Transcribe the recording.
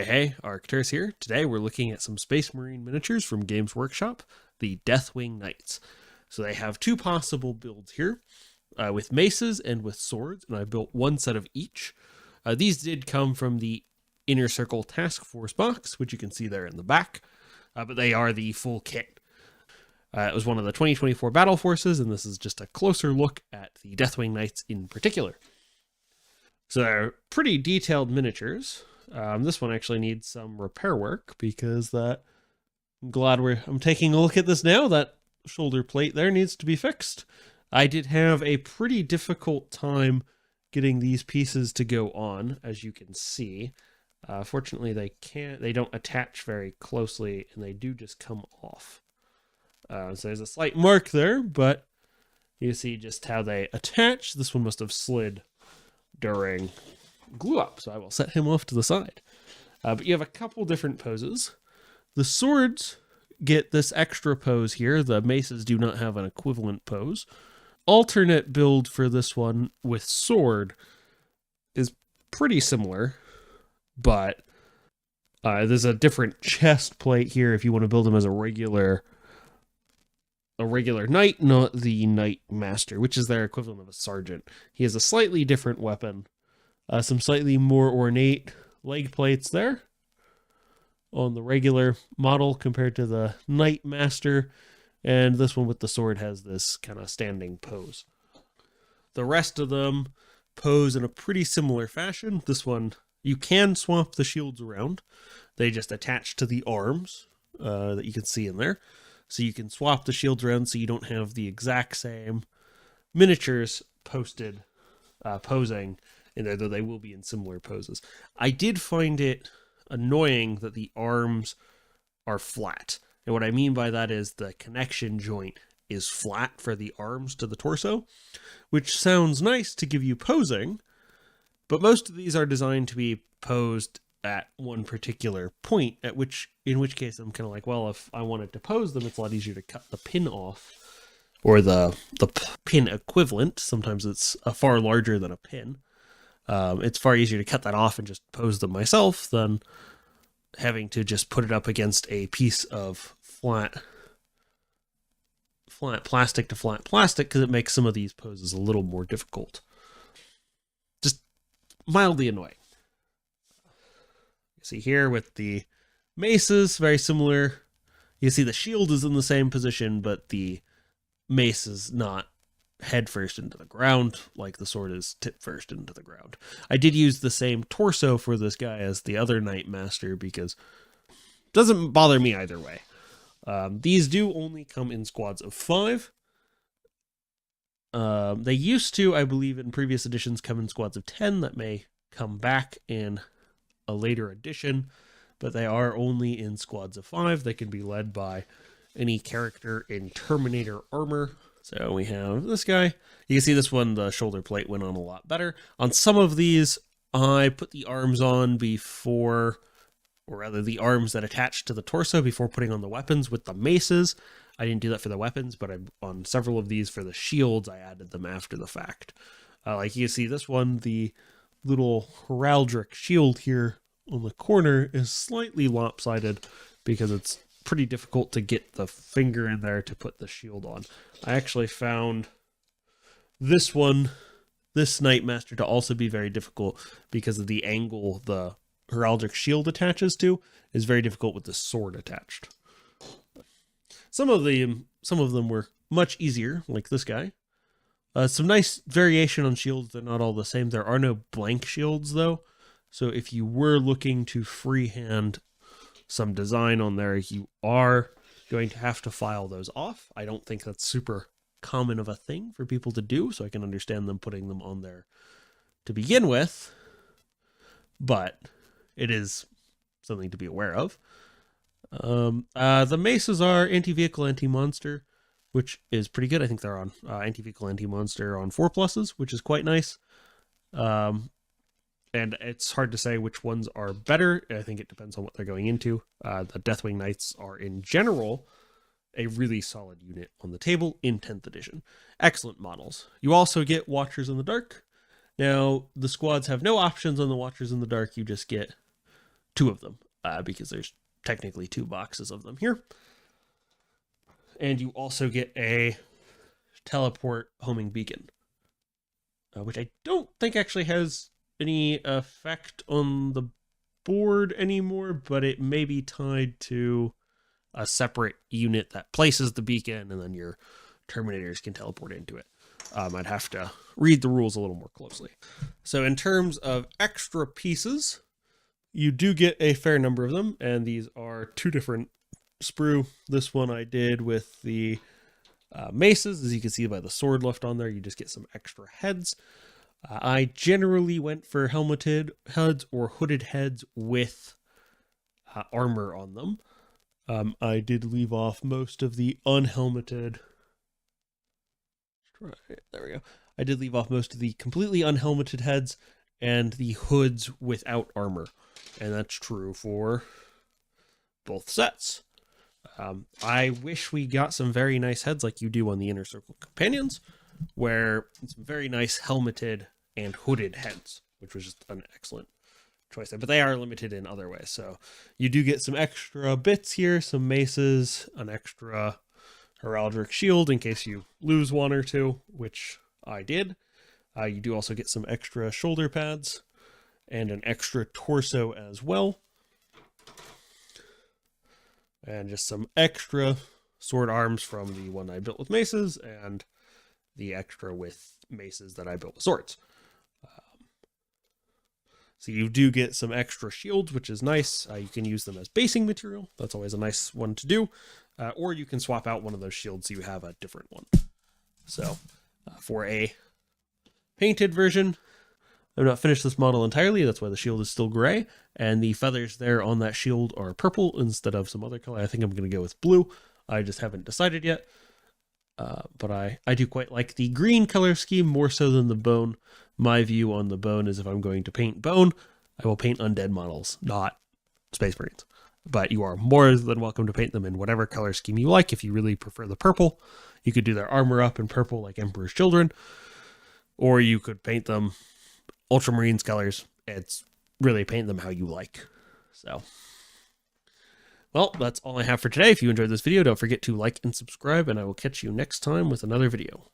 Hey, Arcturus here. Today we're looking at some Space Marine miniatures from Games Workshop, the Deathwing Knights. So they have two possible builds here, with maces and with swords, and I built one set of each. These did come from the Inner Circle Task Force box, which you can see there in the back, but they are the full kit. It was one of the 2024 Battle Forces, and this is just a closer look at the Deathwing Knights in particular. So they're pretty detailed miniatures. This one actually needs some repair work because I'm glad I'm taking a look at this now. That shoulder plate there needs to be fixed. I did have a pretty difficult time getting these pieces to go on, as you can see. Fortunately, they don't attach very closely, and they do just come off. So there's a slight mark there, but you see just how they attach. This one must have slid during glue up, so I will set him off to the side. But you have a couple different poses. The swords get this extra pose here. The maces do not have an equivalent pose. Alternate build for this one with sword is pretty similar, but there's a different chest plate here if you want to build him as a regular knight, not the knight master, which is their equivalent of a sergeant. He has a slightly different weapon. Some slightly more ornate leg plates there on the regular model compared to the Knight Master, and this one with the sword has this kind of standing pose. The rest of them pose in a pretty similar fashion. This one, you can swap the shields around. They just attach to the arms that you can see in there. So you can swap the shields around so you don't have the exact same miniatures posing in there, though they will be in similar poses. I did find it annoying that the arms are flat. And what I mean by that is the connection joint is flat for the arms to the torso, which sounds nice to give you posing, but most of these are designed to be posed at one particular point, in which case I'm kind of like, well, if I wanted to pose them, it's a lot easier to cut the pin off, or the pin equivalent. Sometimes it's far larger than a pin. It's far easier to cut that off and just pose them myself than having to just put it up against a piece of flat plastic to flat plastic, because it makes some of these poses a little more difficult. Just mildly annoying. You see here with the maces, very similar. You see the shield is in the same position, but the mace is not head first into the ground like the sword is tip first into the ground. I did use the same torso for this guy as the other Knight Master because it doesn't bother me either way. These do only come in squads of 5. They used to, I believe, in previous editions come in squads of 10. That may come back in a later edition, but they are only in squads of 5. They can be led by any character in Terminator armor. So we have this guy. You can see this one, the shoulder plate went on a lot better. On some of these, I put the arms on before, or rather the arms that attach to the torso before putting on the weapons with the maces. I didn't do that for the weapons, but on several of these for the shields, I added them after the fact. Like you see this one, the little heraldic shield here on the corner is slightly lopsided because it's pretty difficult to get the finger in there to put the shield on. I actually found this Knight Master, to also be very difficult because of the angle the heraldic shield attaches to is very difficult with the sword attached. Some of them were much easier, like this guy. Some nice variation on shields. They're not all the same. There are no blank shields though, so if you were looking to freehand some design on there, you are going to have to file those off. I don't think that's super common of a thing for people to do, so I can understand them putting them on there to begin with, but it is something to be aware of. The maces are anti-vehicle, anti-monster, which is pretty good. I think they're on anti-vehicle, anti-monster on 4+, which is quite nice. And it's hard to say which ones are better. I think it depends on what they're going into. The Deathwing Knights are, in general, a really solid unit on the table in 10th edition. Excellent models. You also get Watchers in the Dark. Now, the squads have no options on the Watchers in the Dark. You just get 2 of them, because there's technically 2 boxes of them here. And you also get a teleport homing beacon, which I don't think actually has any effect on the board anymore, but it may be tied to a separate unit that places the beacon, and then your Terminators can teleport into it. I'd have to read the rules a little more closely. So in terms of extra pieces, you do get a fair number of them, and these are 2 different sprue. This one I did with the maces. As you can see by the sword left on there, you just get some extra heads. I generally went for helmeted heads or hooded heads with armor on them. I did leave off most of the unhelmeted. There we go. I did leave off most of the completely unhelmeted heads and the hoods without armor. And that's true for both sets. I wish we got some very nice heads like you do on the Inner Circle Companions, where some very nice helmeted and hooded heads, which was just an excellent choice there. But they are limited in other ways. So you do get some extra bits here, some maces, an extra heraldic shield in case you lose 1 or 2, which I did. You do also get some extra shoulder pads and an extra torso as well. And just some extra sword arms from the one I built with maces and the extra with maces that I built with swords. So you do get some extra shields, which is nice. You can use them as basing material. That's always a nice one to do. Or you can swap out one of those shields so you have a different one. So for a painted version, I've not finished this model entirely. That's why the shield is still gray. And the feathers there on that shield are purple instead of some other color. I think I'm going to go with blue. I just haven't decided yet. But I do quite like the green color scheme more so than the bone. My view on the bone is if I'm going to paint bone, I will paint undead models, not Space Marines. But you are more than welcome to paint them in whatever color scheme you like. If you really prefer the purple, you could do their armor up in purple like Emperor's Children. Or you could paint them Ultramarines colors. It's really paint them how you like. So, well, that's all I have for today. If you enjoyed this video, don't forget to like and subscribe, and I will catch you next time with another video.